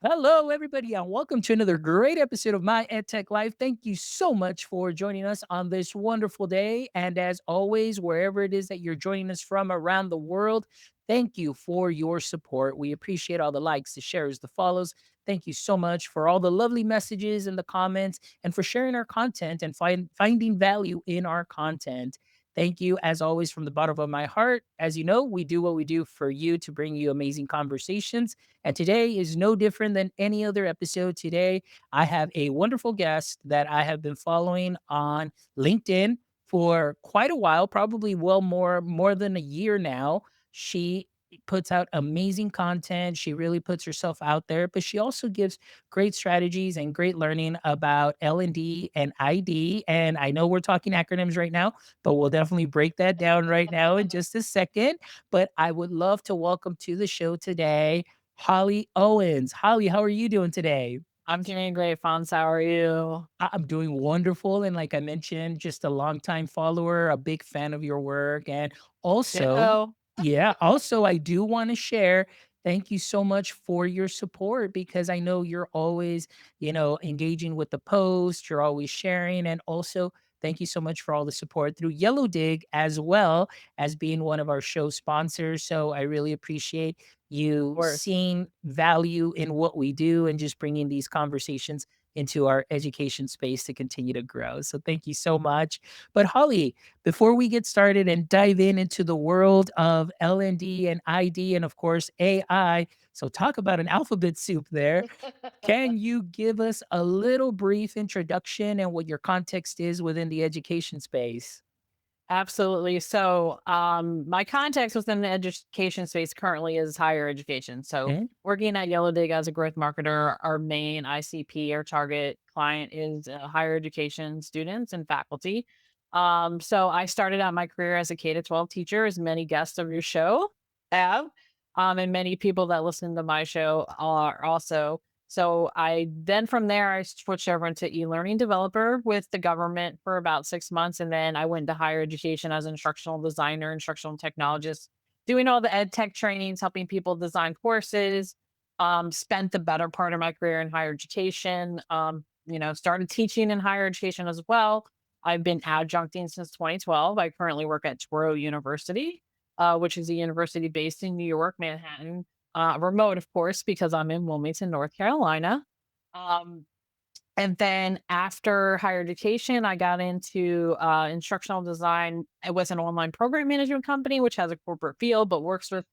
Hello, everybody, and welcome to another great episode of My EdTech Life. Thank you so much for joining us on this wonderful day. And as always, wherever it is that you're joining us from around the world, thank you for your support. We appreciate all the likes, the shares, the follows. Thank you so much for all the lovely messages and the comments and for sharing our content and finding value in our content. Thank you, as always, from the bottom of my heart. As you know, we do what we do for you to bring you amazing conversations. And today is no different than any other episode. Today, I have a wonderful guest that I have been following on LinkedIn for quite a while, probably more than a year now. She puts out amazing content. She really puts herself out there, but she also gives great strategies and great learning about L&D and ID. And I know we're talking acronyms right now, but we'll definitely break that down right now in just a second. But I would love to welcome to the show today Holly Owens. Holly, how are you doing today? I'm doing great, Fonz. How are you? I'm doing wonderful. And like I mentioned, just a longtime follower, a big fan of your work. And also, Ditto. also, I do want to share. Thank you so much for your support because I know you're always, engaging with the post, you're always sharing. And also, thank you so much for all the support through Yellowdig as well as being one of our show sponsors. So I really appreciate Of you course. seeing value in what we do and just bringing these conversations into our education space to continue to grow. So thank you so much. But Holly, before we get started and dive into the world of L&D and ID and of course AI, so talk about an alphabet soup there. Can you give us a little brief introduction and what your context is within the education space? Absolutely. My context within the education space currently is higher education. So, Okay. working at Yellowdig as a growth marketer, our main ICP or target client is higher education students and faculty. So, I started out my career as a K to 12 teacher, as many guests of your show have, and many people that listen to my show are also. So I then from there I switched over into e-learning developer with the government for about 6 months, and then I went to higher education as an instructional designer, instructional technologist, doing all the ed tech trainings, helping people design courses. Spent the better part of my career in higher education. Started teaching in higher education as well. I've been adjuncting since 2012. I currently work at Touro University, which is a university based in New York, Manhattan, remote, of course, because I'm in Wilmington, North Carolina. Um, and then after higher education, I got into instructional design. It was an online program management company, which has a corporate feel, but works with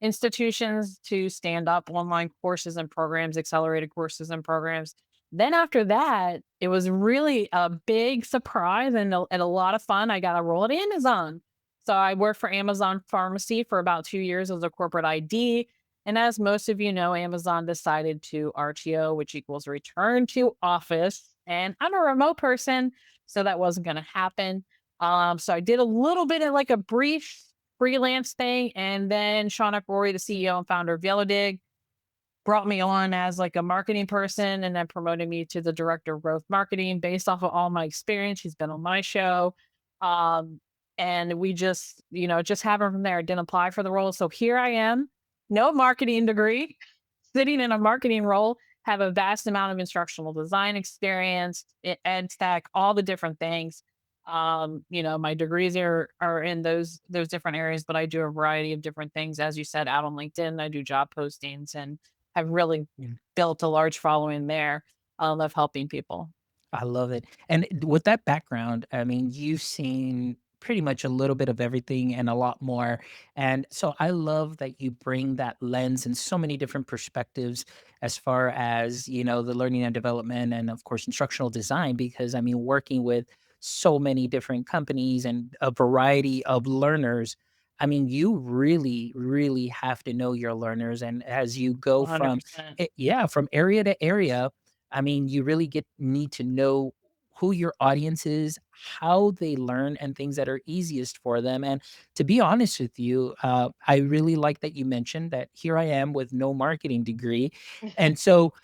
institutions to stand up online courses and programs, accelerated courses and programs. Then after that, it was really a big surprise and a lot of fun. I got a role at Amazon. So I worked for Amazon Pharmacy for about 2 years as a corporate ID. And as most of you know, Amazon decided to RTO, which equals return to office. And I'm a remote person, so that wasn't going to happen. So I did a little bit of like a brief freelance thing. And then Shauna Rory, the CEO and founder of Yellowdig, brought me on as like a marketing person and then promoted me to the director of growth marketing based off of all my experience. She's been on my show. Um, and we just happened from there. I didn't apply for the role. So here I am, no marketing degree, sitting in a marketing role, have a vast amount of instructional design experience, ed tech, all the different things. My degrees are in those different areas, but I do a variety of different things. As you said, out on LinkedIn, I do job postings and have really built a large following there, of helping people. I love it. And with that background, I mean, you've seen pretty much a little bit of everything and a lot more. And so I love that you bring that lens and so many different perspectives as far as, the learning and development and of course instructional design because I mean working with so many different companies and a variety of learners. I mean, you really, really have to know your learners. And as you go from, 100%. yeah, from area to area, I mean, you really get need to know who your audience is, how they learn, and things that are easiest for them. And to be honest with you, I really like that you mentioned that here I am with no marketing degree. And so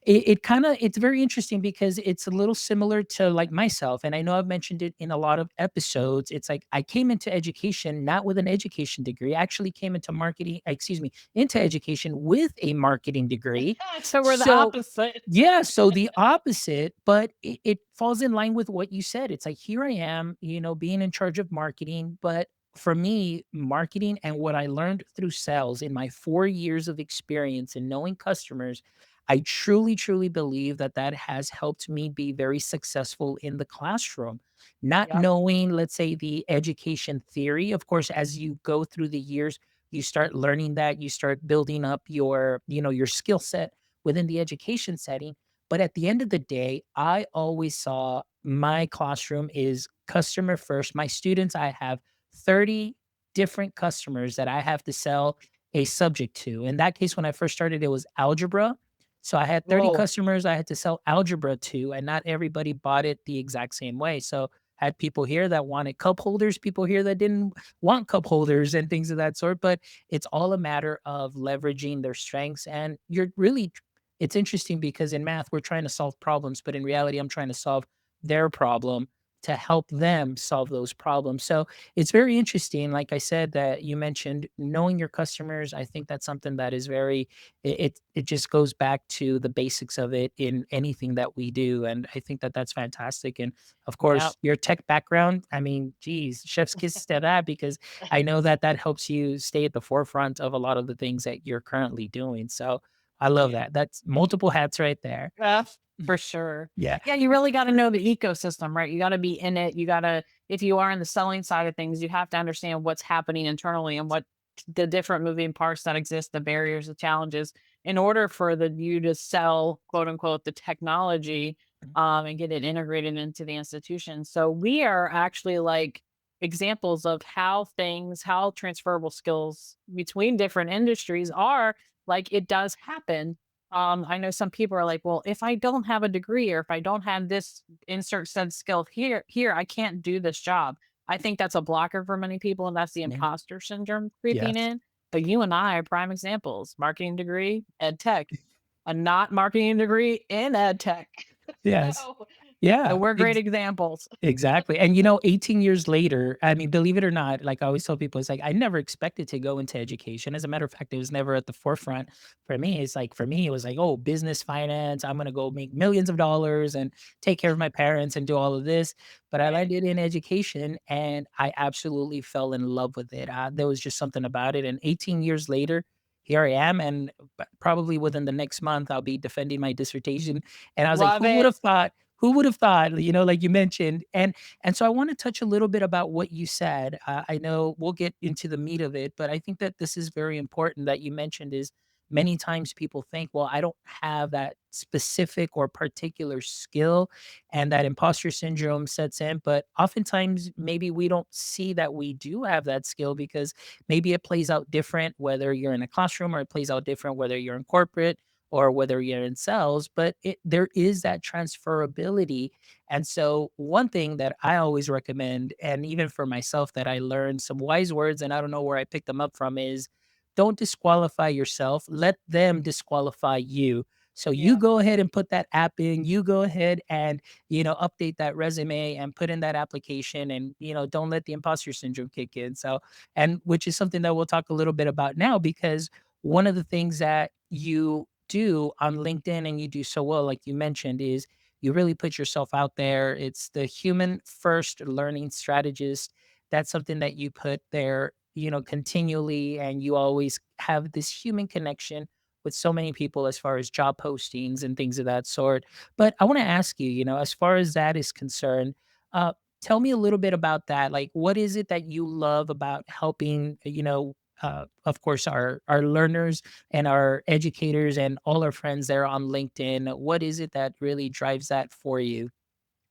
it kind of it's very interesting because it's a little similar to like myself, and I know I've mentioned it in a lot of episodes. It's like I came into education not with an education degree. I actually came into marketing, excuse me, into education with a marketing degree. So we're the So opposite. yeah, so the opposite, but it falls in line with what you said. It's like here I am, being in charge of marketing, but for me, marketing and what I learned through sales in my 4 years of experience and knowing customers, I truly, truly believe that that has helped me be very successful in the classroom. Not Yep. knowing, let's say, the education theory. Of course, as you go through the years, you start learning that, you start building up your skill set within the education setting. But at the end of the day, I always saw my classroom is customer first. My students, I have 30 different customers that I have to sell a subject to. In that case, when I first started, it was algebra. So I had 30 Oh, customers I had to sell algebra to, and not everybody bought it the exact same way. So I had people here that wanted cup holders, people here that didn't want cup holders and things of that sort. But it's all a matter of leveraging their strengths. And you're really, it's interesting because in math, we're trying to solve problems, but in reality, I'm trying to solve their problem to help them solve those problems. So it's very interesting. Like I said, that you mentioned knowing your customers. I think that's something that is very, it just goes back to the basics of it in anything that we do. And I think that that's fantastic. And of yep. course, your tech background, I mean, geez, chef's kiss to that because I know that that helps you stay at the forefront of a lot of the things that you're currently doing. So I love Yeah. that. That's multiple hats right there. Uh, for sure. Yeah. Yeah, you really gotta know the ecosystem, right? You gotta be in it. You gotta if you are in the selling side of things, you have to understand what's happening internally and what the different moving parts that exist, the barriers, the challenges, in order for the you to sell, quote unquote, the technology, and get it integrated into the institution. So we are actually like examples of how transferable skills between different industries are like it does happen. I know some people are like, well, if I don't have a degree or if I don't have this insert said skill here, I can't do this job. I think that's a blocker for many people, and that's the Yeah. imposter syndrome creeping Yes. in. But you and I are prime examples. Marketing degree, ed tech, a not marketing degree in ed tech. Yes. so, so Yeah. we're great examples. Exactly. And 18 years later, I mean, believe it or not, like I always tell people, it's like I never expected to go into education. As a matter of fact, it was never at the forefront for me. It's like for me, it was like, oh, business finance. I'm gonna go make millions of dollars and take care of my parents and do all of this. But I Right. landed in education and I absolutely fell in love with it. There was just something about it. And 18 years later, here I am, and probably within the next month, I'll be defending my dissertation. And I was like, Love who would it. have thought? Who would have thought, like you mentioned, and so I wanna touch a little bit about what you said. I know we'll get into the meat of it, but I think that this is very important that you mentioned is many times people think, "Well, I don't have that specific or particular skill," and that imposter syndrome sets in, but oftentimes, maybe we don't see that we do have that skill because maybe it plays out different whether you're in a classroom or it plays out different whether you're in corporate or whether you're in sales, but there is that transferability. And so, one thing that I always recommend, and even for myself, that I learned some wise words, and I don't know where I picked them up from, is don't disqualify yourself. Let them disqualify you. So you Yeah. go ahead and put that app in. You go ahead and update that resume and put in that application, and don't let the imposter syndrome kick in. So, and which is something that we'll talk a little bit about now because one of the things that you do on LinkedIn and you do so well, like you mentioned, is you really put yourself out there. It's the human first learning strategist. That's something that you put there, continually, and you always have this human connection with so many people as far as job postings and things of that sort. But I want to ask you, as far as that is concerned, uh, tell me a little bit about that. Like, what is it that you love about helping, of course, our learners and our educators and all our friends there on LinkedIn? What is it that really drives that for you?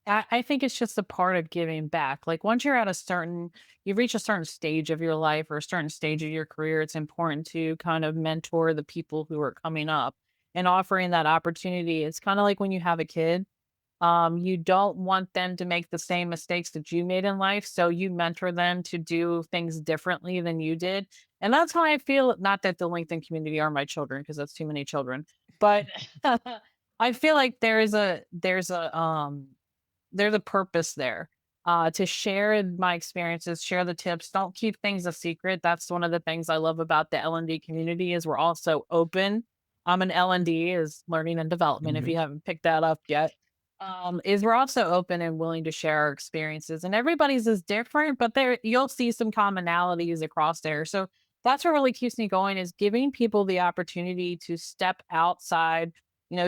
I think it's just a part of giving back. Like once you're at you reach a certain stage of your life or a certain stage of your career, it's important to kind of mentor the people who are coming up and offering that opportunity. It's kind of like when you have a kid, you don't want them to make the same mistakes that you made in life. So you mentor them to do things differently than you did. And that's how I feel. Not that the LinkedIn community are my children, because that's too many children, but I feel like there's a purpose there, to share my experiences, share the tips, don't keep things a secret. That's one of the things I love about the L&D community is we're also open. I'm an L&D is learning and development, if Mhm. you haven't picked that up yet. Is we're also open and willing to share our experiences, and everybody's is different, but there you'll see some commonalities across there. So that's what really keeps me going is giving people the opportunity to step outside.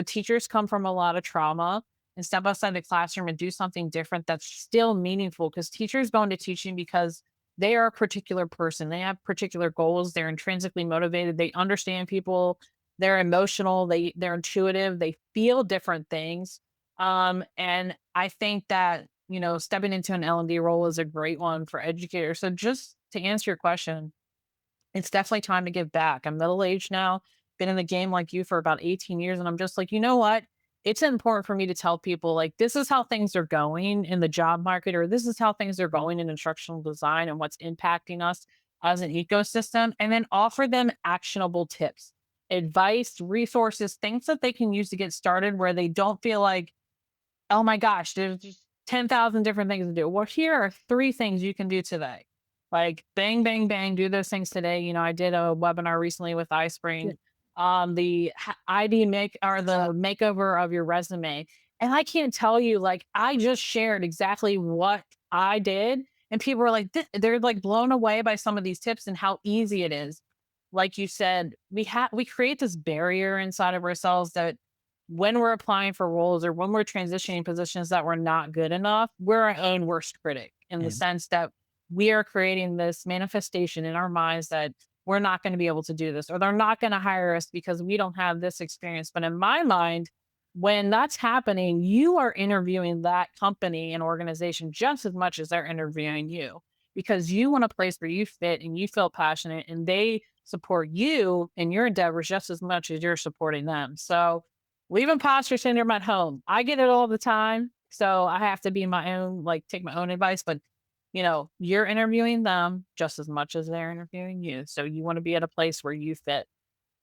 Teachers come from a lot of trauma and step outside the classroom and do something different that's still meaningful because teachers go into teaching because they are a particular person. They have particular goals. They're intrinsically motivated. They understand people. They're emotional. They're intuitive. They feel different things. And I think that, stepping into an L&D role is a great one for educators. So just to answer your question, it's definitely time to give back. I'm middle aged now, been in the game like you for about 18 years. And I'm just like, you know what? It's important for me to tell people, like, this is how things are going in the job market, or this is how things are going in instructional design and what's impacting us as an ecosystem. And then offer them actionable tips, advice, resources, things that they can use to get started where they don't feel like, oh my gosh, there's just 10,000 different things to do. Well, here are 3 things you can do today. Like bang, bang, bang, do those things today. I did a webinar recently with Yeah. iSpring on the ID make or the makeover of your resume. And I can't tell you, like, I just shared exactly what I did. And people were like, they're like blown away by some of these tips and how easy it is. Like you said, we create this barrier inside of ourselves that when we're applying for roles or when we're transitioning positions that we're not good enough, we're our own worst critic in the And sense that we are creating this manifestation in our minds that we're not going to be able to do this or they're not going to hire us because we don't have this experience. But in my mind, when that's happening, you are interviewing that company and organization just as much as they're interviewing you because you want a place where you fit and you feel passionate and they support you in your endeavors just as much as you're supporting them. So, leave imposter syndrome at home. I get it all the time. So I have to be my own, like take my own advice. But you're interviewing them just as much as they're interviewing you. So you want to be at a place where you fit.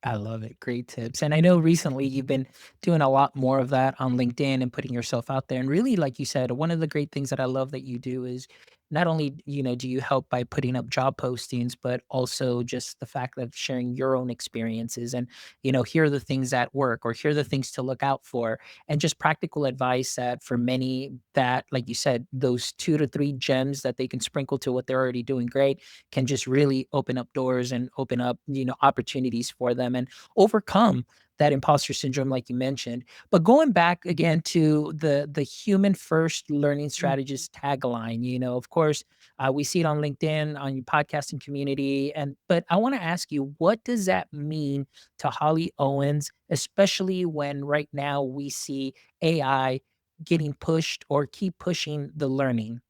I love it. Great tips. And I know recently you've been doing a lot more of that on LinkedIn and putting yourself out there. And really, like you said, one of the great things that I love that you do is not only, do you help by putting up job postings, but also just the fact of sharing your own experiences and, here are the things that work or here are the things to look out for. And just practical advice that for many that, like you said, those 2 to 3 gems that they can sprinkle to what they're already doing great can just really open up doors and open up, opportunities for them and overcome that imposter syndrome like you mentioned. But going back again to the human first learning Mhm. strategist tagline, of course, we see it on LinkedIn, on your podcasting community. But I want to ask you, what does that mean to Holly Owens, especially when right now we see AI getting pushed or keep pushing the learning?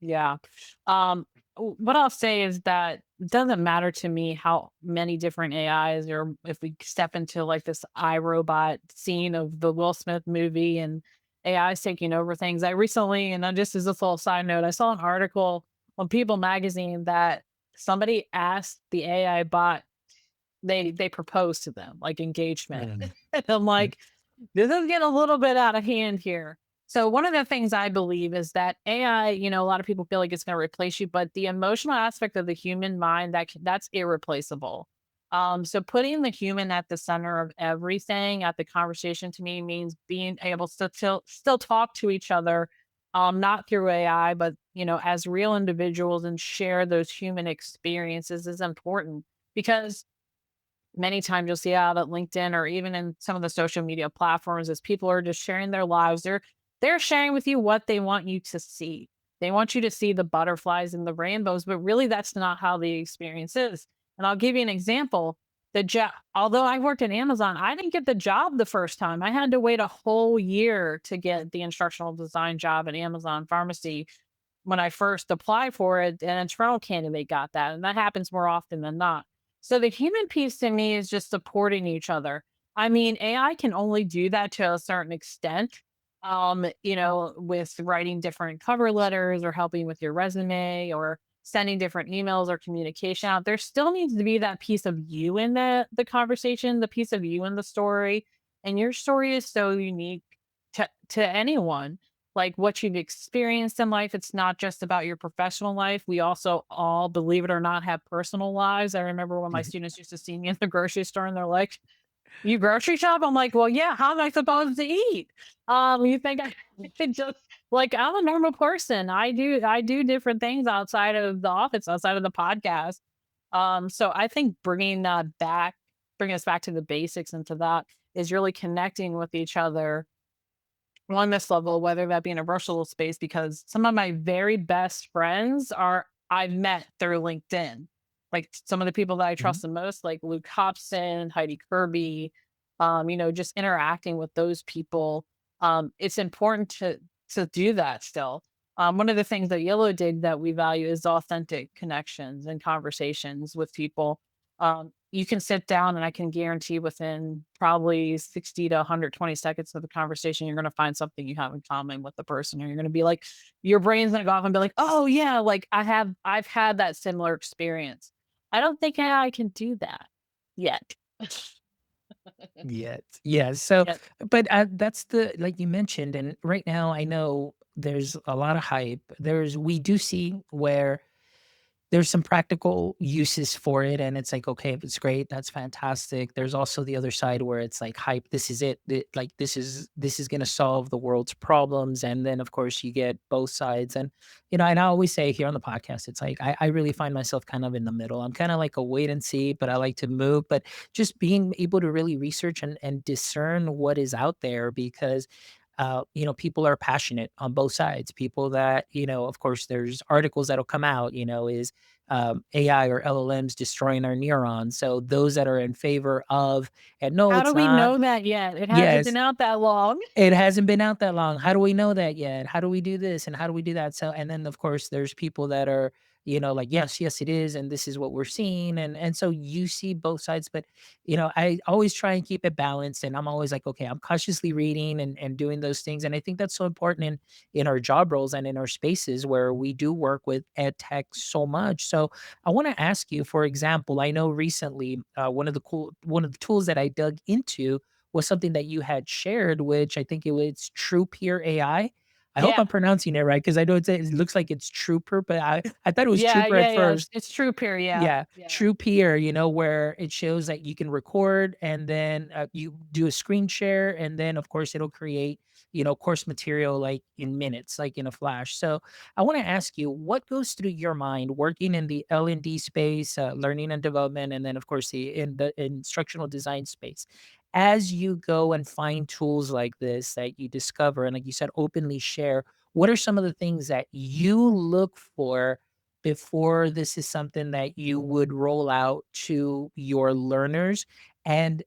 Yeah. Um, what I'll say is that it doesn't matter to me how many different AIs or if we step into like this iRobot scene of the Will Smith movie and AI is taking over things. I recently, and just as a little side note, I saw an article on People magazine that somebody asked the AI bot, they proposed to them, like engagement. Mm, And I'm mm, like, this is getting a little bit out of hand here. So one of the things I believe is that AI, a lot of people feel like it's going to replace you, but the emotional aspect of the human mind that's irreplaceable. So putting the human at the center of everything at the conversation to me means being able to still talk to each other, not through AI, but as real individuals and share those human experiences is important because many times you'll see out at LinkedIn or even in some of the social media platforms as people are just sharing their lives. They're sharing with you what they want you to see. They want you to see the butterflies and the rainbows, but really that's not how the experience is. And I'll give you an example. The job, although I worked at Amazon, I didn't get the job the first time. I had to wait a whole year to get the instructional design job at Amazon Pharmacy. When I first applied for it, an internal candidate got that, and that happens more often than not. So the human piece to me is just supporting each other. I mean, AI can only do that to a certain extent. With writing different cover letters or helping with your resume or sending different emails or communication out. There still needs to be that piece of you in the conversation, the piece of you in the story. And your story is so unique to anyone. Like what you've experienced in life, it's not just about your professional life. We also all, believe it or not, have personal lives. I remember when my Mhm. students used to see me in the grocery store and they're like, "You grocery shop?" I'm like, "Well, yeah, how am I supposed to eat?" You think I could just like I'm a normal person. I do different things outside of the office, outside of the podcast. So I think bringing us back to the basics and to that is really connecting with each other on this level, whether that be in a virtual space, because some of my very best friends are I've met through LinkedIn. Like some of the people that I Mhm. trust the most, like Luke Hobson, Heidi Kirby, just interacting with those people. It's important to do that still. One of the things that Yellowdig that we value is authentic connections and conversations with people. You can sit down and I can guarantee within probably 60 to 120 seconds of the conversation, you're going to find something you have in common with the person. Or you're going to be like, your brain's going to go off and be like, oh yeah, like I've had that similar experience. I don't think AI can do that yet. Yes. Yeah. So, Yet. but that's the, like you mentioned, and right now I know there's a lot of hype. We do see where there's some practical uses for it, and it's like, okay, if it's great, that's fantastic. There's also the other side where it's like hype, this is it, like this is gonna solve the world's problems, and then of course you get both sides. And and I always say here on the podcast, it's like I really find myself kind of in the middle. I'm kind of like a wait and see, but I like to move. But just being able to really research and discern what is out there, because people are passionate on both sides. People that, of course, there's articles that'll come out, is AI or LLMs destroying our neurons. So those that are in favor of, and no, How do it's we not. know that yet? It hasn't Yes, been out that long. it hasn't been out that long. How do we know that yet? How do we do this and how do we do that? So, and then of course there's people that are, like, yes, yes, it is, and this is what we're seeing. And so you see both sides, but I always try and keep it balanced. And I'm always like, okay, I'm cautiously reading and doing those things. And I think that's so important in our job roles and in our spaces where we do work with ed tech so much. So I want to ask you, for example, I know recently one of the tools that I dug into was something that you had shared, which I think it was TruePeer AI. I hope Yeah. I'm pronouncing it right because I know it looks like it's Trooper, but I thought it was Yeah. Trooper at Yeah. Yeah. It's, first. it's true, peer. Yeah. Yeah, Yeah. TruePeer, where it shows that you can record and then you do a screen share, and then of course it'll create, course material like in minutes, like in a flash. So I want to ask you, what goes through your mind working in the L&D space, learning and development, and then of course in the instructional design space, as you go and find tools like this that you discover and, like you said, openly share. What are some of the things that you look for before this is something that you would roll out to your learners? And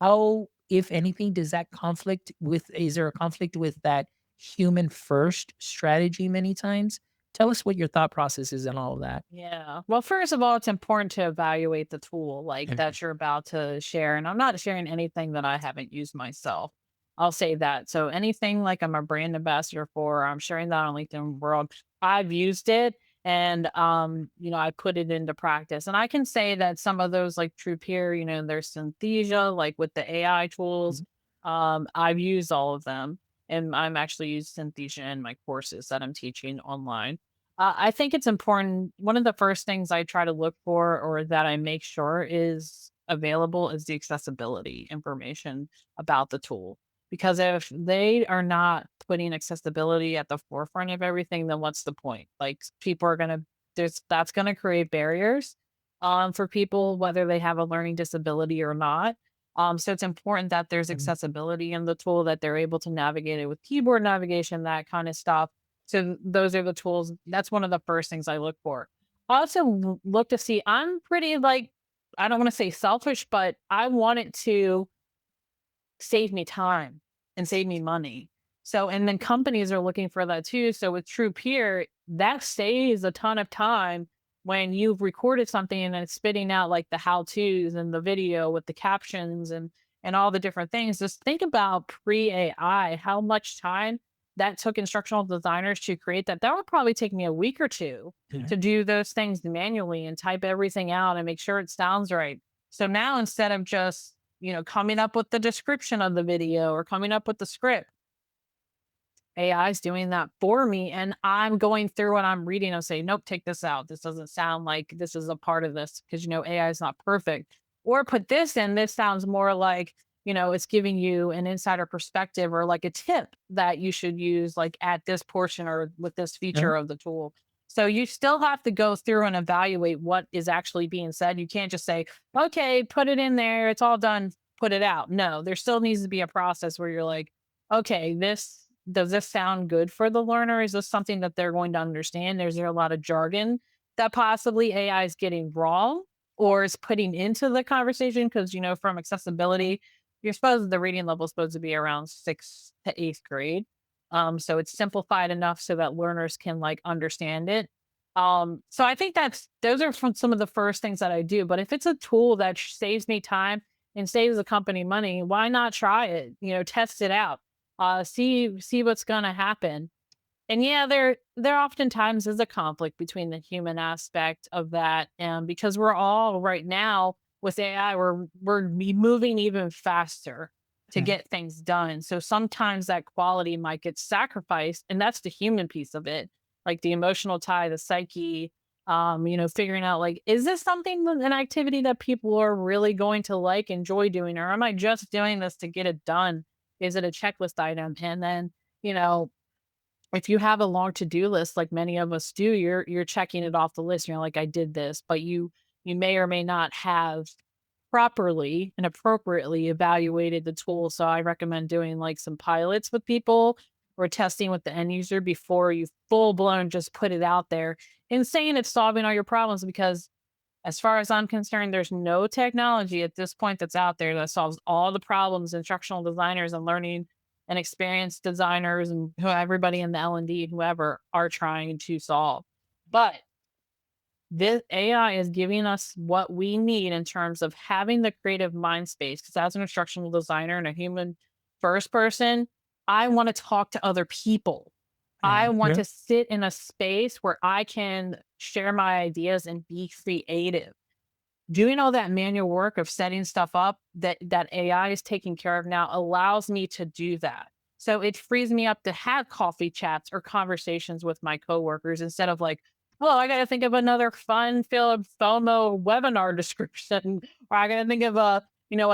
how, if anything, does that conflict with, is there a conflict with that human first strategy many times? Tell us what your thought process is and all of that. Yeah. Well, first of all, it's important to evaluate the tool like Mhm. that you're about to share. And I'm not sharing anything that I haven't used myself. I'll say that. So anything like I'm a brand ambassador for, I'm sharing that on LinkedIn World. I've used it and I put it into practice. And I can say that some of those like TruePeer, there's Synthesia, like with the AI tools. Mhm. I've used all of them. And I'm actually using Synthesia in my courses that I'm teaching online. I think it's important. One of the first things I try to look for or that I make sure is available is the accessibility information about the tool. Because if they are not putting accessibility at the forefront of everything, then what's the point? Like people are gonna that's gonna create barriers for people, whether they have a learning disability or not. So it's important that there's Mhm. accessibility in the tool, that they're able to navigate it with keyboard navigation, that kind of stuff. So those are the tools. That's one of the first things I look for. I also look to see, I'm pretty like, I don't want to say selfish, but I want it to save me time and save me money. So, and then companies are looking for that too. So with TruePeer, that saves a ton of time when you've recorded something and it's spitting out like the how to's and the video with the captions and all the different things. Just think about pre AI, how much time that took instructional designers to create that. That would probably take me a week or two Mhm. to do those things manually and type everything out and make sure it sounds right. So now instead of just coming up with the description of the video or coming up with the script. AI is doing that for me, and I'm going through and I'm reading and saying, "Nope, take this out. This doesn't sound like this is a part of this because AI is not perfect." Or put this in. This sounds more like it's giving you an insider perspective or like a tip that you should use like at this portion or with this Yeah. feature of the tool. So you still have to go through and evaluate what is actually being said. You can't just say, "Okay, put it in there. It's all done. Put it out." No, there still needs to be a process where you're like, okay, this does this sound good for the learner? Is this something that they're going to understand? Is there a lot of jargon that possibly AI is getting wrong or is putting into the conversation? Because from accessibility, the reading level is supposed to be around sixth to eighth grade. So it's simplified enough so that learners can like understand it. So I think those are from some of the first things that I do. But if it's a tool that saves me time and saves the company money, why not try it? Test it out, see what's gonna happen. And yeah, there oftentimes is a conflict between the human aspect of that, and because we're all right now with AI, we're moving even faster to Mhm. get things done. So sometimes that quality might get sacrificed, and that's the human piece of it, like the emotional tie, the psyche. Figuring out like, is this something an activity that people are really going to like, enjoy doing, or am I just doing this to get it done? Is it a checklist item? And then, you know, if you have a long to-do list like many of us do, you're checking it off the list. You're like, I did this, but you may or may not have properly and appropriately evaluated the tool. So I recommend doing like some pilots with people or testing with the end user before you full blown just put it out there and saying it's solving all your problems, because as far as I'm concerned, there's no technology at this point that's out there that solves all the problems instructional designers and learning and experienced designers and everybody in the L&D, whoever, are trying to solve. But this AI is giving us what we need in terms of having the creative mind space. Because as an instructional designer and a human first person, I want to talk to other people. I want Yeah. to sit in a space where I can share my ideas and be creative. Doing all that manual work of setting stuff up that AI is taking care of now allows me to do that. So it frees me up to have coffee chats or conversations with my coworkers instead of like, "Oh, I gotta think of another fun-filled FOMO webinar description, or I gotta think of a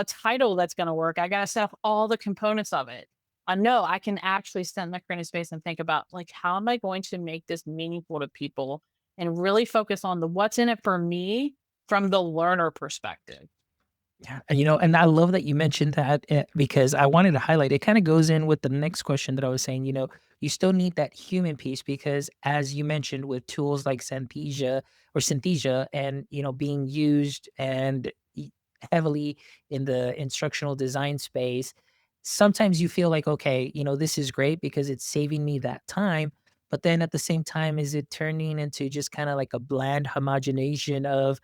title that's gonna work. I gotta set up all the components of it." No, I can actually sit in my creative space and think about like, how am I going to make this meaningful to people and really focus on the what's in it for me from the learner perspective. Yeah, and I love that you mentioned that because I wanted to highlight it. Kind of goes in with the next question that I was saying. You still need that human piece because, as you mentioned, with tools like Synthesia, and being used and heavily in the instructional design space, sometimes you feel like, okay, this is great because it's saving me that time. But then at the same time, is it turning into just kind of like a bland homogenization of,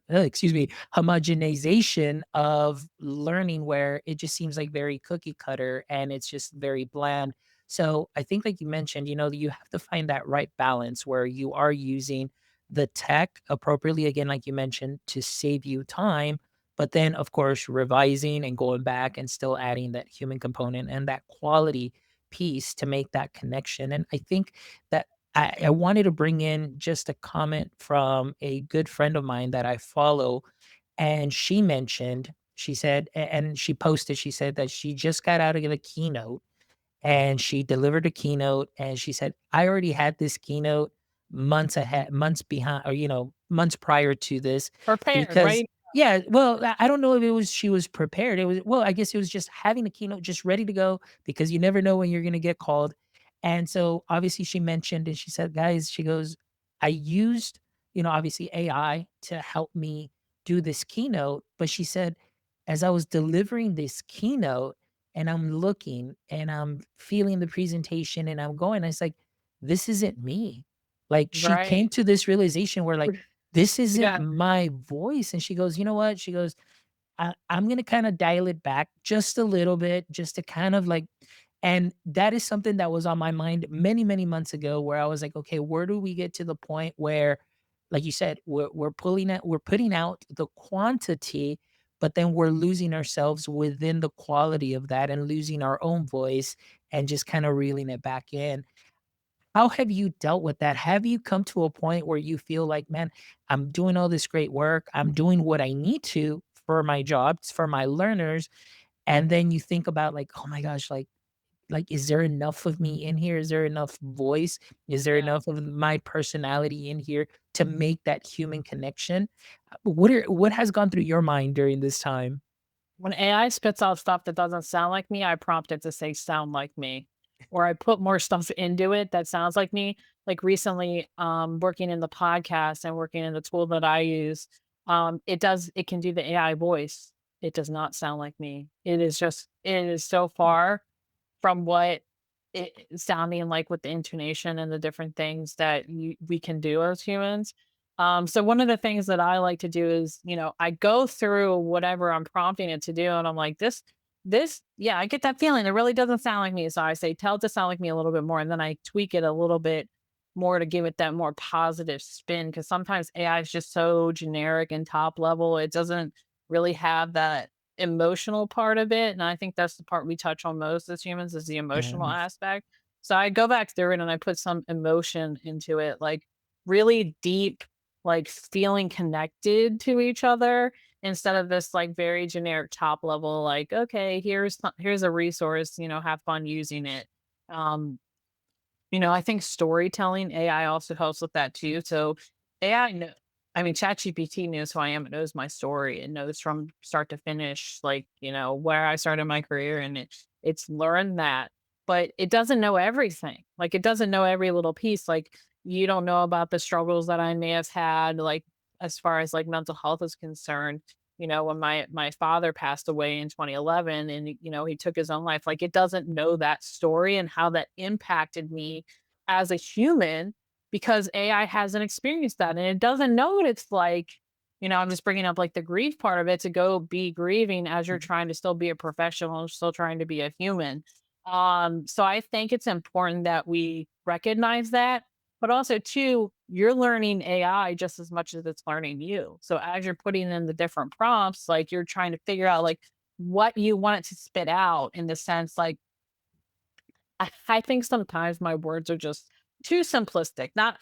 excuse me, homogenization of learning where it just seems like very cookie cutter and it's just very bland. So I think like you mentioned, you have to find that right balance where you are using the tech appropriately, again, like you mentioned, to save you time, but then of course revising and going back and still adding that human component and that quality piece to make that connection. And I think that I wanted to bring in just a comment from a good friend of mine that I follow. And she said, and she posted, she said that she just got out of the keynote and she delivered a keynote and she said, I already had this keynote months ahead, months behind, or, months prior to this Prepared, because, right? yeah, well, I don't know if it was she was prepared. It was, well, I guess it was just having the keynote just ready to go because you never know when you're going to get called. And so obviously she mentioned and she said, guys, she goes, I used, obviously AI to help me do this keynote. But she said, as I was delivering this keynote, and I'm looking and I'm feeling the presentation and I'm going, it's like, this isn't me. Like she came Right. to this realization where like, this isn't Yeah. my voice. And she goes, you know what? She goes, I'm gonna kind of dial it back just a little bit, just to kind of like, and that is something that was on my mind many, many months ago, where I was like, okay, where do we get to the point where, like you said, we're putting out the quantity, but then we're losing ourselves within the quality of that and losing our own voice and just kind of reeling it back in. How have you dealt with that? Have you come to a point where you feel like, man, I'm doing all this great work, I'm doing what I need to for my jobs, for my learners, and then you think about like, oh my gosh, like, is there enough of me in here? Is there enough voice? Is there Yeah. enough of my personality in here to make that human connection? What has gone through your mind during this time? When AI spits out stuff that doesn't sound like me, I prompt it to say sound like me. Or I put more stuff into it that sounds like me. Like recently, working in the podcast and working in the tool that I use, it can do the AI voice. It does not sound like me. It is so far from what it sounding like with the intonation and the different things that we can do as humans. So one of the things that I like to do is, I go through whatever I'm prompting it to do, and I'm like, yeah, I get that feeling. It really doesn't sound like me. So I say, tell it to sound like me a little bit more, and then I tweak it a little bit more to give it that more positive spin. Because sometimes AI is just so generic and top level, it doesn't really have that emotional part of it, and I think that's the part we touch on most as humans is the emotional Yes. aspect. So I go back through it and I put some emotion into it, like really deep, like feeling connected to each other instead of this like very generic top level, like, okay, here's a resource, have fun using it. Um, I think storytelling AI also helps with that too. So AI, I mean, ChatGPT knows who I am. It knows my story. It knows from start to finish, like, where I started my career, and it's learned that, but it doesn't know everything. Like, it doesn't know every little piece. Like, you don't know about the struggles that I may have had, like, as far as like mental health is concerned. When my father passed away in 2011, and he took his own life, like, it doesn't know that story and how that impacted me as a human, because AI hasn't experienced that and it doesn't know what it's like. I'm just bringing up like the grief part of it, to go be grieving as you're trying to still be a professional and still trying to be a human. So I think it's important that we recognize that, but also too, you're learning AI just as much as it's learning you. So as you're putting in the different prompts, like you're trying to figure out like what you want it to spit out, in the sense like I think sometimes my words are just too simplistic. Not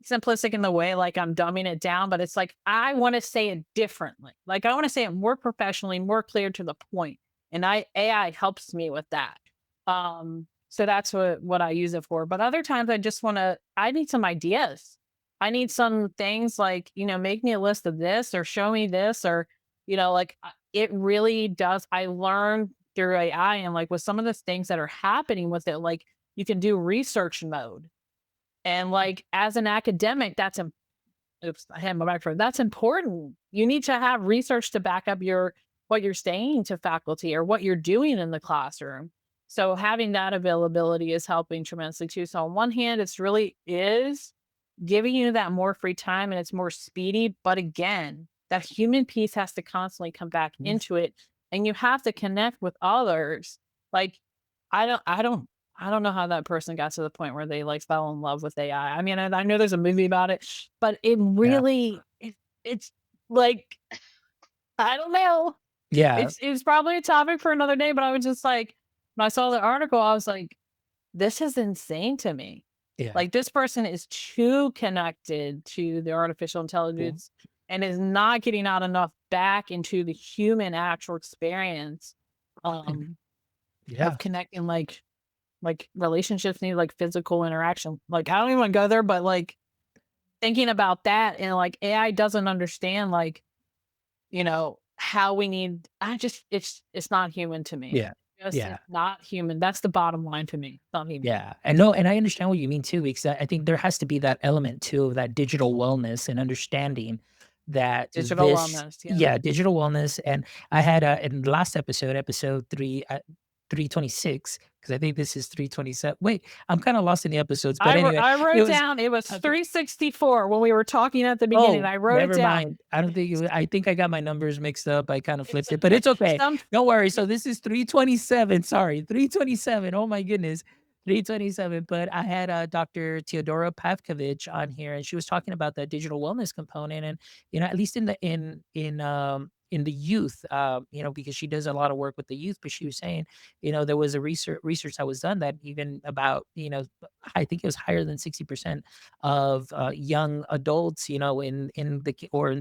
simplistic in the way like I'm dumbing it down, but it's like I want to say it differently. Like I want to say it more professionally, more clear to the point. And I AI helps me with that. So that's what I use it for. But other times I need some ideas. I need some things like, make me a list of this or show me this, or, like it really does. I learned through AI, and like with some of the things that are happening with it, like you can do research mode. And like as an academic, oops, I had my microphone. That's important. You need to have research to back up what you're saying to faculty or what you're doing in the classroom. So having that availability is helping tremendously too. So on one hand, it's really is giving you that more free time and it's more speedy. But again, that human piece has to constantly come back Yes. into it, and you have to connect with others. Like, I don't, I don't, I don't know how that person got to the point where they like fell in love with AI. I mean, I know there's a movie about it, but Yeah. it's like, I don't know. Yeah. It's probably a topic for another day, but I was just like, when I saw the article, I was like, this is insane to me. Yeah. Like, this person is too connected to the artificial Cool. intelligence and is not getting out enough back into the human actual experience, And um, yeah. of connecting, like relationships need like physical interaction. Like, I don't even wanna go there, but like thinking about that, and like AI doesn't understand like, how we need I just it's not human to me. Yeah. Just Yeah. it's not human. That's the bottom line to me. It's not human. Yeah, and no, and I understand what you mean too, because I think there has to be that element too of that digital wellness and understanding that Digital this wellness, yeah. yeah, digital wellness. And I had, in the last episode, episode 326, because I think this is 327. Wait, I'm kinda lost in the episodes, but anyway, I it wrote was down it was okay. 364 when we were talking at the beginning. Oh, I wrote it never down. mind. I don't think it wa I think I got my numbers mixed up. I kinda It's flipped it, but it's okay. some Don't worry. So y this is 327, sorry, 327. Oh my goodness, 327. But I had, Dr. Teodora Pavkovich on here, and she was talking about the digital wellness component. And, at least in in the youth, because she does a lot of work with the youth. But she was saying, there was a research that was done that even about, I think it was higher than 60% of young adults, in the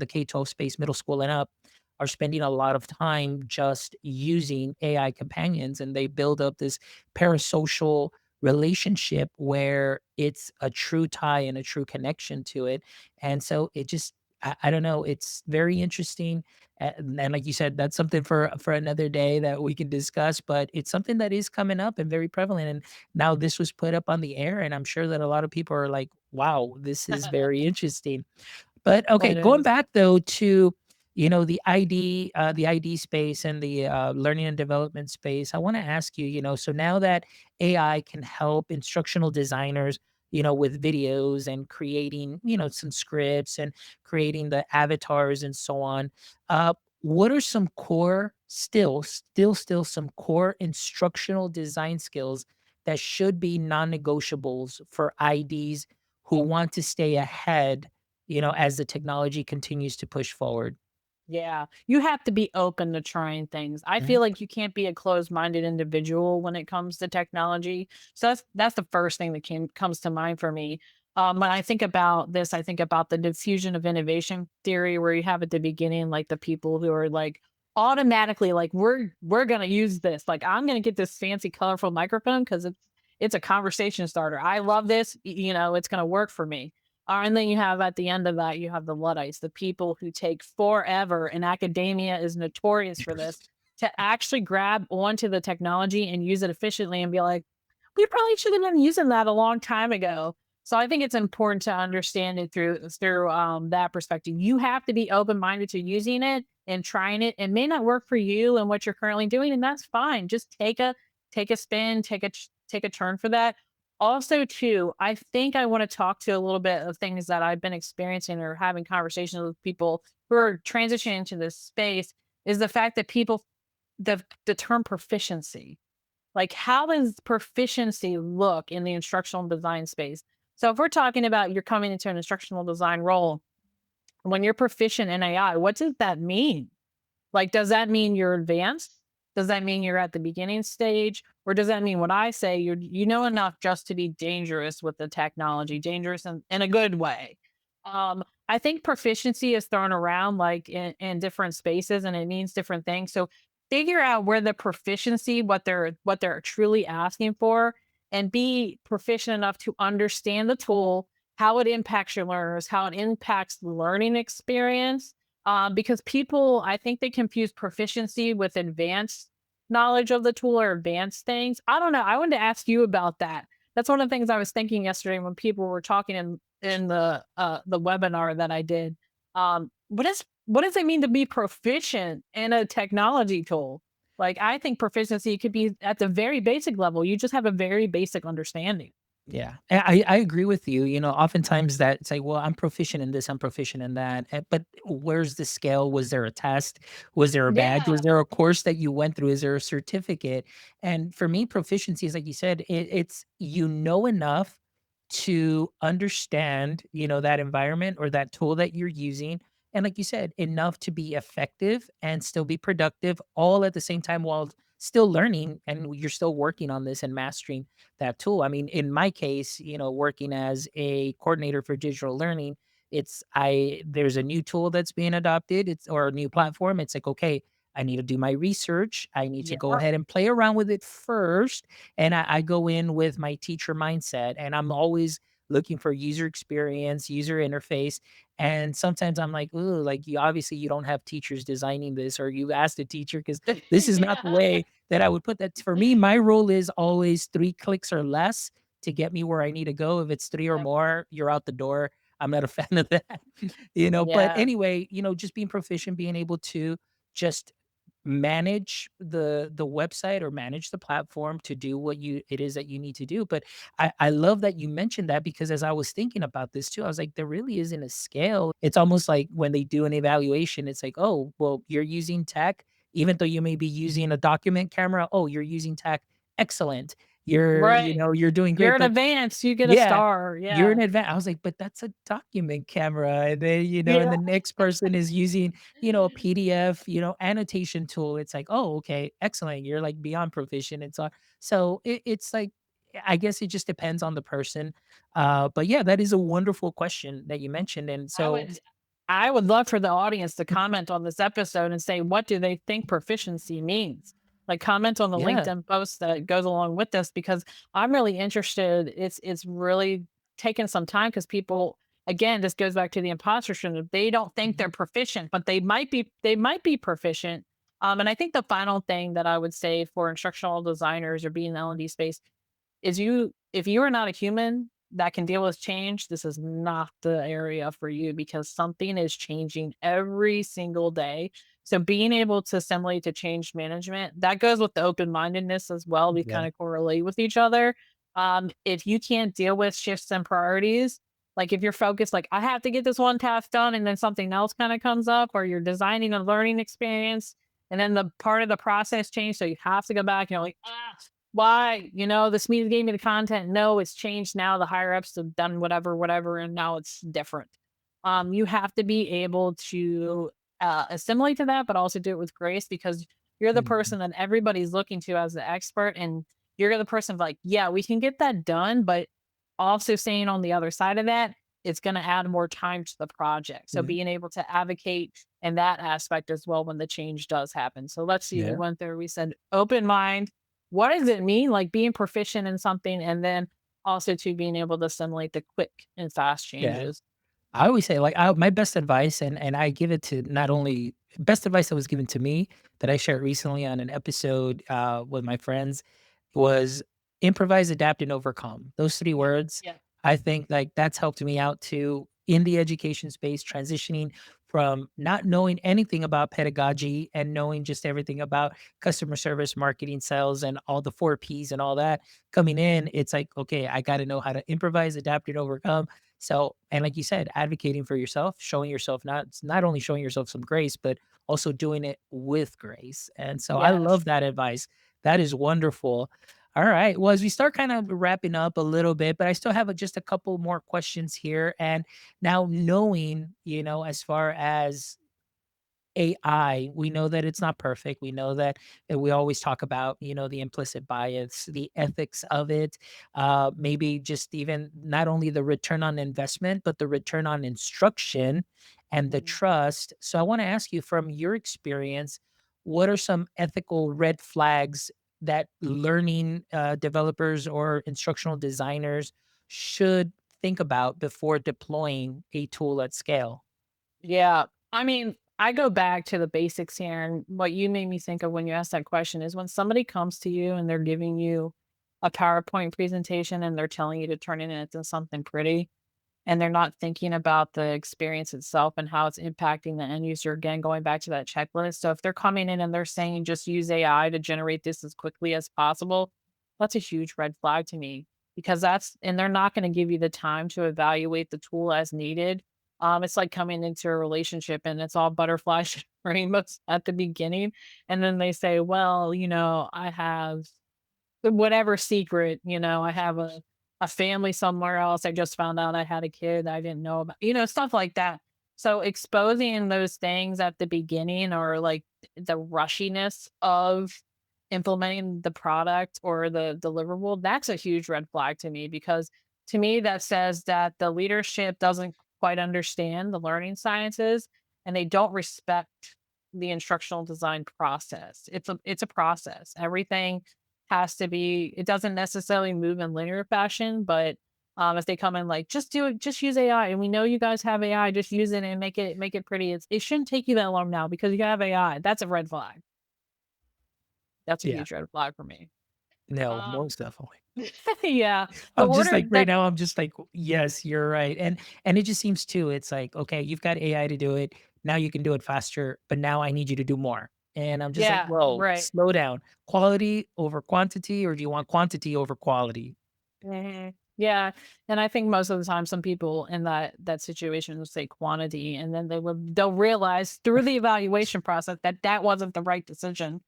K-12 space, middle school and up, are spending a lot of time just using AI companions, and they build up this parasocial relationship where it's a true tie and a true connection to it. And so it just, I don't know, it's very interesting. And like you said, that's something for another day that we can discuss, but it's something that is coming up and very prevalent. And now this was put up on the air, and I'm sure that a lot of people are like, wow, this is very interesting. But okay, It going is. back though to, the ID space and the learning and development space, I want to ask you, so now that AI can help instructional designers, with videos and creating, some scripts and creating the avatars and so on, what are some core, still some core instructional design skills that should be non-negotiables for IDs who want to stay ahead, as the technology continues to push forward? Yeah, you have to be open to trying things. I Mhm. feel like you can't be a closed-minded individual when it comes to technology. So that's the first thing that comes to mind for me. When I think about this, I think about the diffusion of innovation theory, where you have at the beginning, like the people who are like automatically like, we're gonna use this. Like, I'm gonna get this fancy, colorful microphone because it's a conversation starter. I love this. It's gonna work for me. And then you have at the end of that, you have the Luddites, the people who take forever, and academia is notorious for this, to actually grab onto the technology and use it efficiently and be like, we probably should have been using that a long time ago. So I think it's important to understand it through that perspective. You have to be open minded to using it and trying it. It may not work for you and what you're currently doing, and that's fine. Just take a spin, take a turn for that. Also, too, I think I want to talk to a little bit of things that I've been experiencing or having conversations with people who are transitioning into this space, is the fact that the term proficiency. Like, how does proficiency look in the instructional design space? So if we're talking about you're coming into an instructional design role, when you're proficient in AI, what does that mean? Like, does that mean you're advanced? Does that mean you're at the beginning stage? Or does that mean what I say, you know enough just to be dangerous with the technology, dangerous in a good way? I think proficiency is thrown around like in different spaces and it means different things. So figure out where the proficiency, what they're truly asking for, and be proficient enough to understand the tool, how it impacts your learners, how it impacts the learning experience, because people, I think they confuse proficiency with advanced knowledge of the tool or advanced things. I don't know. I wanted to ask you about that. That's one of the things I was thinking yesterday when people were talking in the webinar that I did. What does it mean to be proficient in a technology tool? Like, I think proficiency could be at the very basic level. You just have a very basic understanding. Yeah, I agree with you. Oftentimes that it's like, well, I'm proficient in this, I'm proficient in that. But where's the scale? Was there a test? Was there a badge? Yeah. Was there a course that you went through? Is there a certificate? And for me, proficiency is like you said, it's enough to understand, that environment or that tool that you're using. And like you said, enough to be effective and still be productive all at the same time while still learning and you're still working on this and mastering that tool. I mean, in my case, working as a coordinator for digital learning, there's a new tool that's being adopted, or a new platform. It's like, okay, I need to do my research. I need to go Yeah. ahead and play around with it first. And I go in with my teacher mindset, and I'm always looking for user experience, user interface. And sometimes I'm like, ooh, like you don't have teachers designing this, or you asked a teacher because this is not the Yeah. way that I would put that. For me, my rule is always 3 clicks or less to get me where I need to go. If it's 3 or Yep. more, you're out the door. I'm not a fan of that, but Yeah. anyway, just being proficient, being able to just manage the website or manage the platform to do what you it is that you need to do. But I love that you mentioned that, because as I was thinking about this too, I was like, there really isn't a scale. It's almost like when they do an evaluation, it's like, oh, well, you're using tech, even though you may be using a document camera. Oh, you're using tech. Excellent. you Right. know, you're doing You're great, in but advance, you get a yeah, star, you're yeah. in advance. I was like, "But that's a document camera," and then, and Yeah. the next person is using, a PDF, annotation tool. It's like, "Oh, okay, excellent. You're, like, beyond proficient." So it's like, I guess it just depends on the person. But yeah, that is a wonderful question that you mentioned, and I so would I would love for the audience to comment on this episode and say, what do they think proficiency means? Like comment on the yeah. LinkedIn post that goes along with this because I'm really interested. It's really taken some time because people again, this goes back to the imposter syndrome. They don't think they're Mhm. proficient, but they might be proficient. And I think the final thing that I would say for instructional designers or being in the L&D space is if you are not a human that can deal with change, this is not the area for you because something is changing every single day. So being able to assimilate to change management, that goes with the open-mindedness as well. We Yeah. kind of correlate with each other. If you can't deal with shifts and priorities, like if you're focused, like I have to get this one task done, and then something else kind of comes up, or you're designing a learning experience, and then the part of the process changed, so you have to go back, and you're like, why? This meeting gave me the content. No, it's changed now. The higher ups have done whatever, whatever, and now it's different. You have to be able to assimilate to that, but also do it with grace because you're the Mhm. person that everybody's looking to as the expert, and you're the person like, yeah, we can get that done, but also saying on the other side of that, it's going to add more time to the project. So Mhm. being able to advocate in that aspect as well when the change does happen. So let's see, we Yeah. went there. We said open mind, what does it mean? Like being proficient in something and then also to being able to assimilate the quick and fast Yeah. changes. I always say, like, my best advice, and I give it to not only best advice that was given to me that I shared recently on an episode, with my friends was improvise, adapt, and overcome. Those 3 Yeah. words, Yeah. I think, like, that's helped me out too in the education space, transitioning from not knowing anything about pedagogy and knowing just everything about customer service, marketing, sales, and all the 4 Ps and all that. Coming in, it's like, "Okay, I gotta know how to improvise, adapt, and overcome." So, and like you said, advocating for yourself, showing yourself not only showing yourself some grace, but also doing it with grace. And so I Yes. love that advice. That is wonderful. All right. Well, as we start kind of wrapping up a little bit, but I still have just a couple more questions here. And now knowing, as far as AI, we know that it's not perfect. We know that we always talk about, the implicit bias, the ethics of it, maybe just even not only the return on investment, but the return on instruction and the Mhm. trust. So I want to ask you from your experience, what are some ethical red flags that learning developers or instructional designers should think about before deploying a tool at scale? Yeah. I mean, I go back to the basics here. And what you made me think of when you asked that question is when somebody comes to you and they're giving you a PowerPoint presentation and they're telling you to turn it into something pretty, and they're not thinking about the experience itself and how it's impacting the end user. Again, going back to that checklist. So if they're coming in and they're saying just use AI to generate this as quickly as possible, that's a huge red flag to me because and they're not going to give you the time to evaluate the tool as needed. It's like coming into a relationship and it's all butterflies and rainbows at the beginning. And then they say, well, I have whatever secret, I have a family somewhere else. I just found out I had a kid I didn't know about, stuff like that. So exposing those things at the beginning or like the rushiness of implementing the product or the deliverable, that's a huge red flag to me because to me that says that the leadership doesn't quite understand the learning sciences and they don't respect the instructional design process. It's a process. Everything has to be it doesn't necessarily move in linear fashion, but, if they come in like, "Just do it, just use AI, and we know you guys have AI, just use it and make it pretty." It shouldn't take you that long now because you have AI. That's a red flag. That's a Yeah. huge red flag for me. No, Um, most definitely. yeah, the I'm just order like right that now, I'm just like, yes, you're right. And it just seems too, it's like, okay, you've got AI to do it. Now you can do it faster, but now I need you to do more. And I'm just like, yeah, whoa, right. slow down. Quality over quantity, or do you want quantity over quality? Mhm. Yeah, and I think most of the time some people in that situation will say quantity, and then they'll realize through the evaluation process that that wasn't the right decision.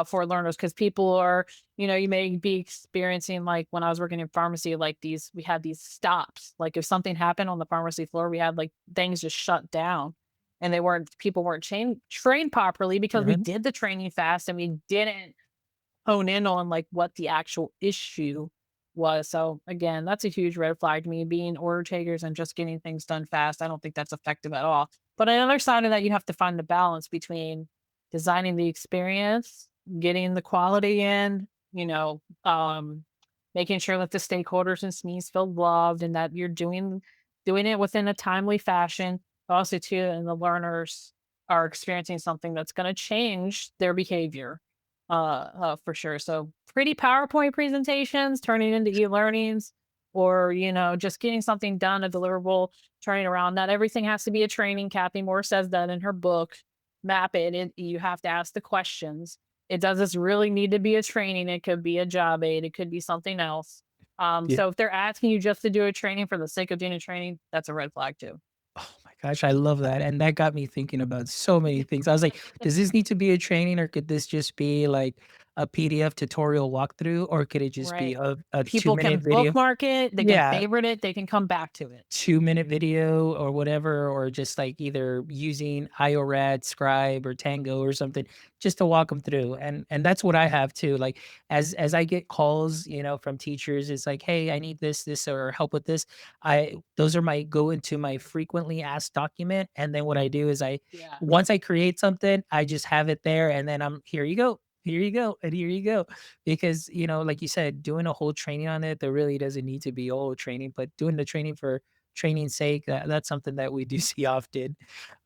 for learners because people are, you may be experiencing like when I was working in pharmacy, like we had these stops. Like if something happened on the pharmacy floor, we had like things just shut down and people weren't trained properly because we Mhm. did the training fast and we didn't hone in on like what the actual issue was. So again, that's a huge red flag to me, being order takers and just getting things done fast. I don't think that's effective at all. But on the other side of that, you have to find the balance between designing the experience, getting the quality in, making sure that the stakeholders and SMEs feel loved and that you're doing it within a timely fashion. But also too, and the learners are experiencing something that's going to change their behavior for sure. So pretty PowerPoint presentations turning into e-learnings or, just getting something done, a deliverable, turning around. Not everything has to be a training. Kathy Moore says that in her book, Map It. You have to ask the questions. It doesn't really need to be a training. It could be a job aid. It could be something else. Yeah. So if they're asking you just to do a training for the sake of doing a training, that's a red flag too. Oh my gosh, I love that, and that got me thinking about so many things. I was like, "Does this need to be a training, or could this just be like a PDF tutorial walkthrough, or could it just be Right. a People 2-minute can video?" bookmark it. They can Yeah. favorite it. They can come back to it. 2-minute video or whatever, or just like either using IORAD, Scribe, or Tango or something just to walk them through. And that's what I have too. Like as I get calls, from teachers, it's like, hey, I need this, or help with this. Those are my go into my frequently asked document. And then what I do is Yeah. once I create something, I just have it there and then here you go. Here you go, and here you go. Because, like you said, doing a whole training on it, there really doesn't need to be a whole training, but doing the training for training's sake, that's something that we do see often.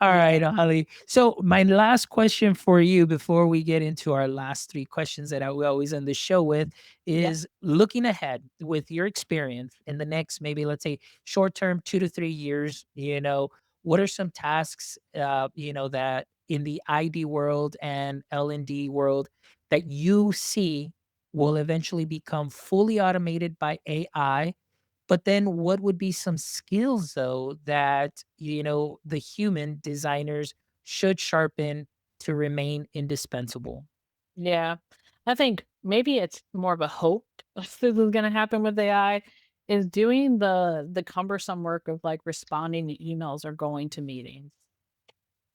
All right, Yeah. Holly. So my last question for you before we get into our last three questions that we always end the show with Yeah. is looking ahead with your experience in the next, maybe let's say short term, 2 to 3 years, what are some tasks, that in the ID world and L&D world that you see will eventually become fully automated by AI, but then what would be some skills though that, the human designers should sharpen to remain indispensable? Yeah. I think maybe it's more of a hope this is gonna happen with AI, is doing the cumbersome work of, like, responding to emails or going to meetings.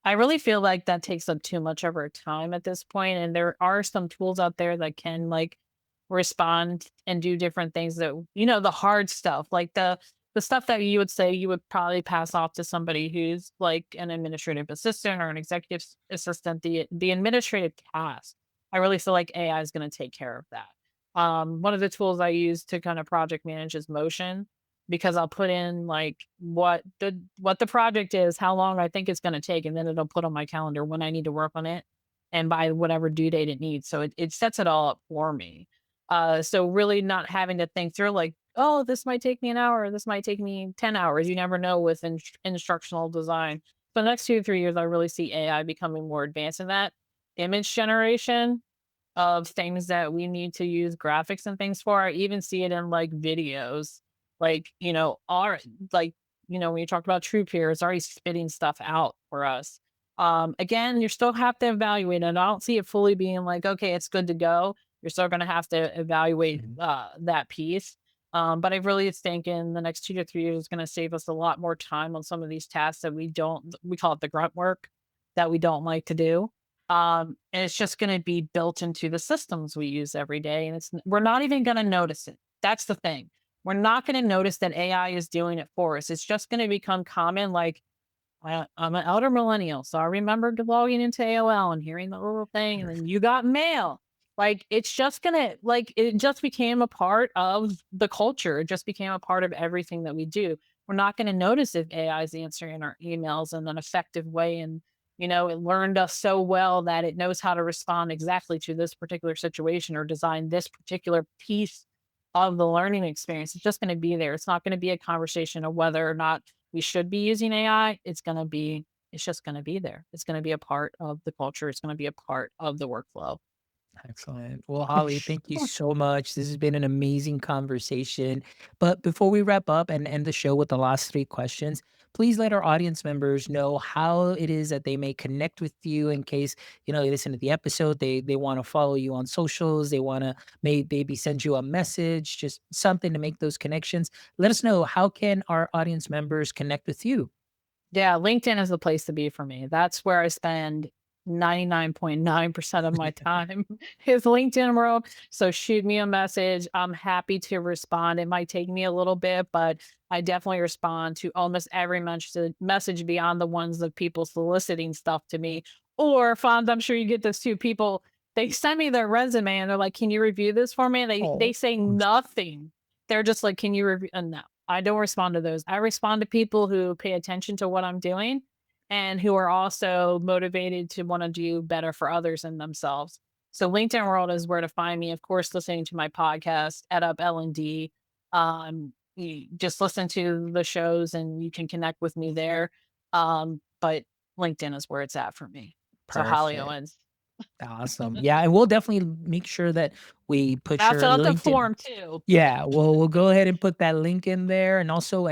I really feel like that takes up too much of our time at this point, and there are some tools out there that can, like, respond and do different things that the hard stuff, like the stuff that you would say you would probably pass off to somebody who's, like, an administrative assistant or an executive assistant, the administrative tasks. I really feel like AI is gonna take care of that. One of the tools I use to kinda project manage is Motion because I'll put in like what the project is, how long I think it's gonna take, and then it'll put on my calendar when I need to work on it and by whatever due date it needs. So it sets it all up for me. So really not having to think through like, oh, this might take me an hour, this might take me 10 hours. You never know with instructional design. But the next 2 to 3 years, I really see AI becoming more advanced in that. Image generation, of things that we need to use graphics and things for. I even see it in like videos, like, are like, when you talk about TruePeer, it's already spitting stuff out for us. Again, you still have to evaluate it. I don't see it fully being like, okay, it's good to go. You're still going to have to evaluate Mhm. that piece. But I really think in the next 2 to 3 years, it's going to save us a lot more time on some of these tasks that we call it the grunt work that we don't like to do. And it's just gonna be built into the systems we use every day, and we're not even gonna notice it. That's the thing. We're not gonna notice that AI is doing it for us. It's just gonna become common, like, I'm an elder millennial, so I remember logging into AOL and hearing the little thing, and then you got mail. Like, it's just gonna like, it just became a part of the culture. It just became a part of everything that we do. We're not gonna notice if AI is answering our emails in an effective way, and, it learned us so well that it knows how to respond exactly to this particular situation or design this particular piece of the learning experience. It's just gonna be there. It's not gonna be a conversation of whether or not we should be using AI. It's just gonna be there. It's gonna be a part of the culture. It's gonna be a part of the workflow. Excellent. Well, Holly, thank you so much. This has been an amazing conversation. But before we wrap up and end the show with the last three questions, please let our audience members know how it is that they may connect with you in case, they listen to the episode, they want to follow you on socials, they want to maybe send you a message, just something to make those connections. Let us know, how can our audience members connect with you? Yeah, LinkedIn is the place to be for me. That's where I spend 99.9% of my time is LinkedIn world. So shoot me a message. I'm happy to respond. It might take me a little bit, but I definitely respond to almost every message beyond the ones of people soliciting stuff to me. Or Fonz, I'm sure you get this too. People, they send me their resume and they're like, "Can you review this for me?" And they Oh, say nothing. They're just like, "Can you review?" No, I don't respond to those. I respond to people who pay attention to what I'm doing and who are also motivated to want to do better for others and themselves. So LinkedIn world is where to find me. Of course, listening to my podcast, EdUp L&D. You just listen to the shows and you can connect with me there. But LinkedIn is where it's at for me. So Holly perfect. Owens. Awesome. Yeah, and we'll definitely make sure that we put I'll your fill out the LinkedIn. form too. Yeah, well, we'll go ahead and put that link in there, and also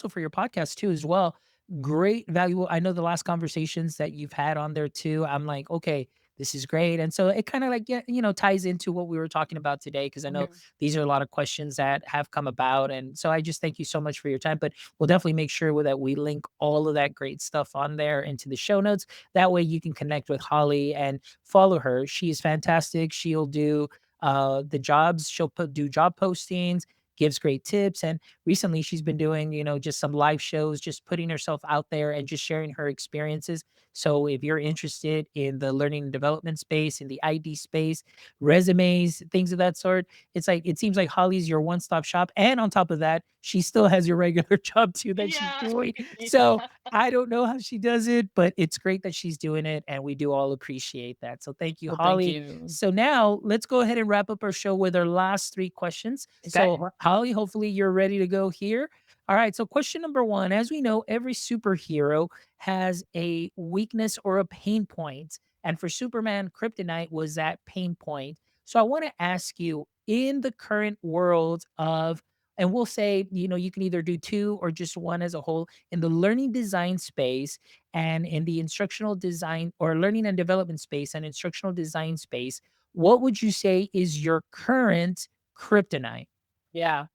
for your podcast too as well. Great valuable. I know the last conversations that you've had on there too. I'm like, okay, this is great. And so it kind of like, yeah, ties into what we were talking about today, because I know Mhm. these are a lot of questions that have come about. And so I just thank you so much for your time. But we'll definitely make sure that we link all of that great stuff on there into the show notes. That way you can connect with Holly and follow her. She is fantastic. She'll do the jobs. Do job postings, gives great tips. And recently she's been doing, just some live shows, just putting herself out there and just sharing her experiences. So if you're interested in the learning and development space, in the ID space, resumes, things of that sort, it seems like Holly's your one-stop shop. And on top of that, she still has your regular job too that she's Yeah. doing. So Yeah. I don't know how she does it, but it's great that she's doing it, and we do all appreciate that. So thank you, Well, thank Holly. you. So now let's go ahead and wrap up our show with our last three questions. Okay. So, Holly, hopefully you're ready to go here. All right. So, question number one, as we know, every superhero has a weakness or a pain point. And for Superman, Kryptonite was that pain point. So, I want to ask you, in the current world of, and we'll say, you can either do two or just one as a whole, in the learning design space and in the instructional design or learning and development space and instructional design space, what would you say is your current kryptonite? Yeah.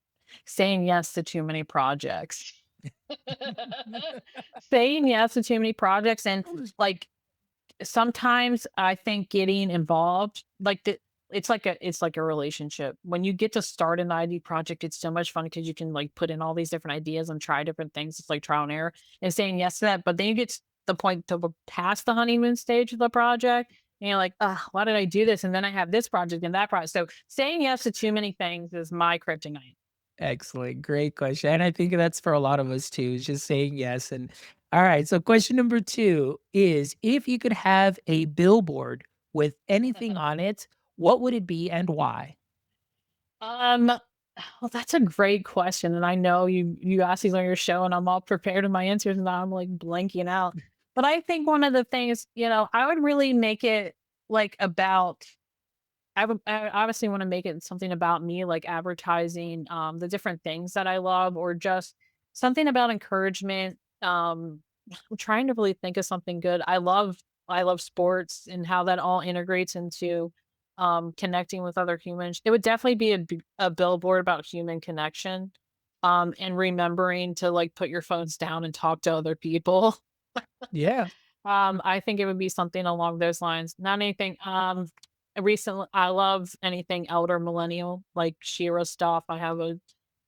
Saying yes to too many projects. Saying yes to too many projects and, like, sometimes I think getting involved, it's like a relationship. When you get to start an ID project, it's so much fun because you can, like, put in all these different ideas and try different things. It's like trial and error and saying yes to that, but then you get to the point to past the honeymoon stage of the project, and you're like, "Ugh, why did I do this? And then I have this project and that project." So saying yes to too many things is my kryptonite. Excellent. Great question. And I think that's for a lot of us too, is just saying yes. And all right. So, question number two is, if you could have a billboard with anything on it, what would it be and why? Um, well, that's a great question, and I know you asked these on your show, and I'm all prepared in my answers, and now I'm like blanking out. But I think one of the things, I would really make it like about. I obviously want to make it something about me, like advertising the different things that I love, or just something about encouragement. I'm trying to really think of something good. I love sports and how that all integrates into connecting with other humans. It would definitely be a billboard about human connection, and remembering to like put your phones down and talk to other people. Yeah. I think it would be something along those lines. Not anything. Recently, I love anything elder millennial, like Shira stuff.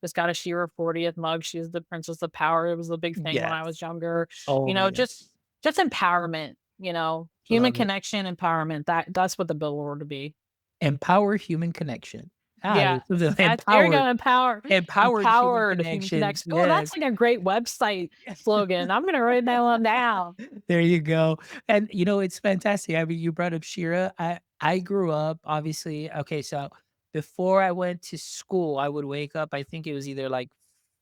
Just got a Shira 40th mug. She's the princess of power. It was a big thing when I was Yes. younger. Oh my Just gosh. empowerment. Human Love it. connection, empowerment. That's what the billboard would be. Empower human connection. Yeah, there you go. Empowered, empowered human Empowered human connection. connection. Oh, that's Yes. like a great website slogan. I'm gonna write that one down. There you go. And it's fantastic. I mean, you brought up Shira. I grew up obviously. Okay, so before I went to school, I would wake up. I think it was either like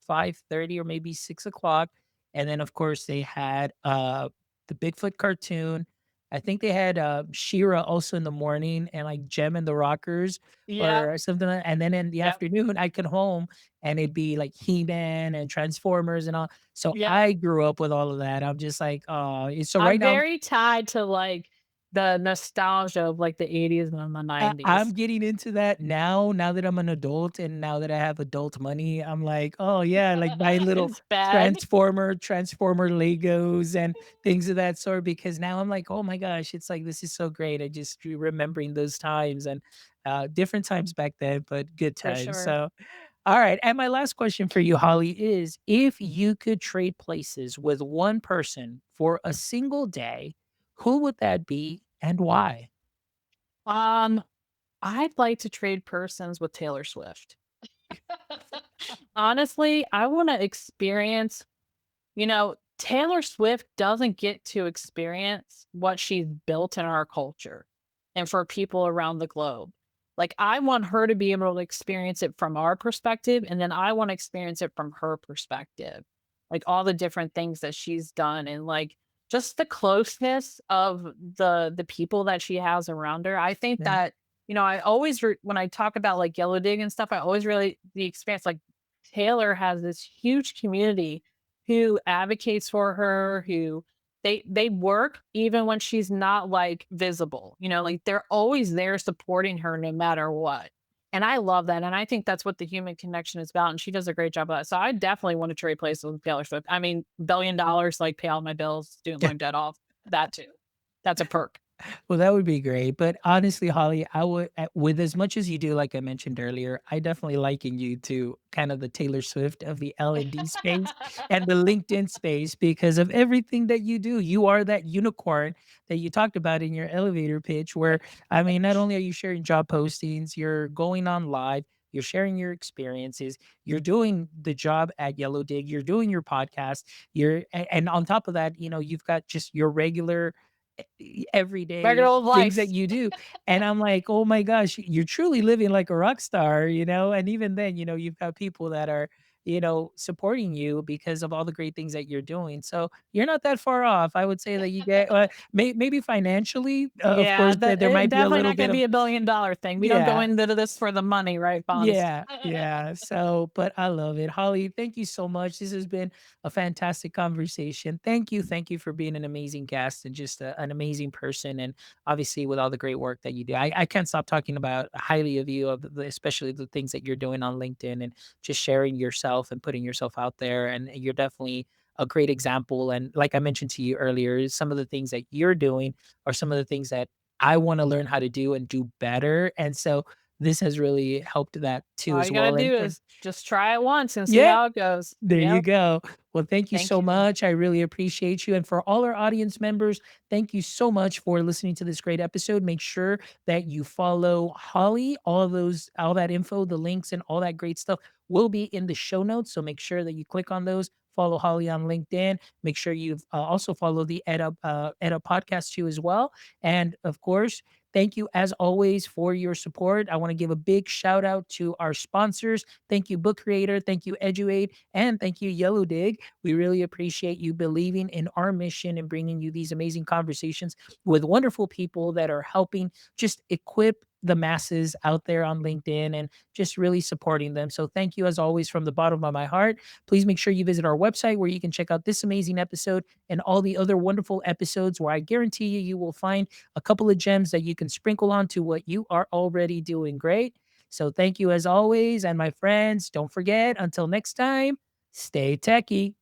5:30 or maybe 6 o'clock, and then of course they had the Bigfoot cartoon. I think they had Shira also in the morning and like Gem and the Rockers Yep, or something. And then in the yep, afternoon, I come home and it'd be like He-Man and Transformers and all. So yep. I grew up with all of that. I'm just like, oh, so right I'm now very tied to, like, the nostalgia of, like, the '80s and the I'm '90s. getting into that now that I'm an adult and now that I have adult money, I'm like, "Oh, yeah," like buying little It's bad. Transformer Legos and things of that sort because now I'm like, "Oh my gosh," it's like, "This is so great." I just remembering those times and, different times back then, but good For times. sure. So, alright, and my last question for you, Holly, is if you could trade places with one person for a single day, who would that be and why? Um, I'd like to trade persons with Taylor Swift. Honestly, I wanna experience Taylor Swift doesn't get to experience what she's built in our culture and for people around the globe. Like, I want her to be able to experience it from our perspective, and then I want to experience it from her perspective. Like all the different things that she's done and like just the closeness of the people that she has around her. I think Yeah, that, I always when I talk about like Yellowdig and stuff, I always really the experience like Taylor has this huge community who advocates for her, who they work even when she's not, like, visible, like, they're always there supporting her no matter what, and I love that, and I think that's what the human connection is about, and she does a great job of that, so I definitely want to trade places with Taylor Swift. I mean, $1,000,000,000, like, pay all my bills, student yeah. loan debt off, that too. That's a perk. Well, that would be great. But honestly, Holly, I would, with as much as you do, like I mentioned earlier, I definitely liken you to kind of the Taylor Swift of the L&D space and the LinkedIn space because of everything that you do. You are that unicorn that you talked about in your elevator pitch, where, I mean, not only are you sharing job postings, you're going on live, you're sharing your experiences, you're doing the job at Yellowdig, you're doing your podcast, and on top of that, you've got just your regular Regular everyday old things that life. you do. And I'm like, "Oh my gosh, you're truly living like a rock star," And even then, you've got people that are, supporting you because of all the great things that you're doing. So you're not that far off. I would say that you get maybe financially, of Yeah, course, there might be a definitely little not bit gonna of be $1,000,000,000 thing. We don't go yeah. into this for the money, right, Bonds? Yeah, yeah. So, but I love it. Holly, thank you so much. This has been a fantastic conversation. Thank you. Thank you for being an amazing guest and just an amazing person. And obviously, with all the great work that you do, I can't stop talking about highly of you, especially the things that you're doing on LinkedIn and just sharing yourself and putting yourself out there. And you're definitely a great example. And like I mentioned to you earlier, some of the things that you're doing are some of the things that I want to learn how to do and do better. And so, this has really helped that too All as you gotta well, do and is just try it once and see yeah, how it goes. there you Yep. go. Well, thank you Thank so you. much. I really appreciate you. And for all our audience members, thank you so much for listening to this great episode. Make sure that you follow Holly. All that info, the links, and all that great stuff will be in the show notes. So make sure that you click on those. Follow Holly on LinkedIn. Make sure you also follow the EdUp podcast too as well. And of course, thank you as always for your support. I want to give a big shout out to our sponsors. Thank you, Book Creator. Thank you, EduAid. And thank you, Yellowdig. We really appreciate you believing in our mission and bringing you these amazing conversations with wonderful people that are helping just equip the masses out there on LinkedIn and just really supporting them. So thank you as always from the bottom of my heart. Please make sure you visit our website where you can check out this amazing episode and all the other wonderful episodes where I guarantee you will find a couple of gems that you can sprinkle onto what you are already doing great. So thank you as always. And my friends, don't forget, until next time, stay techie.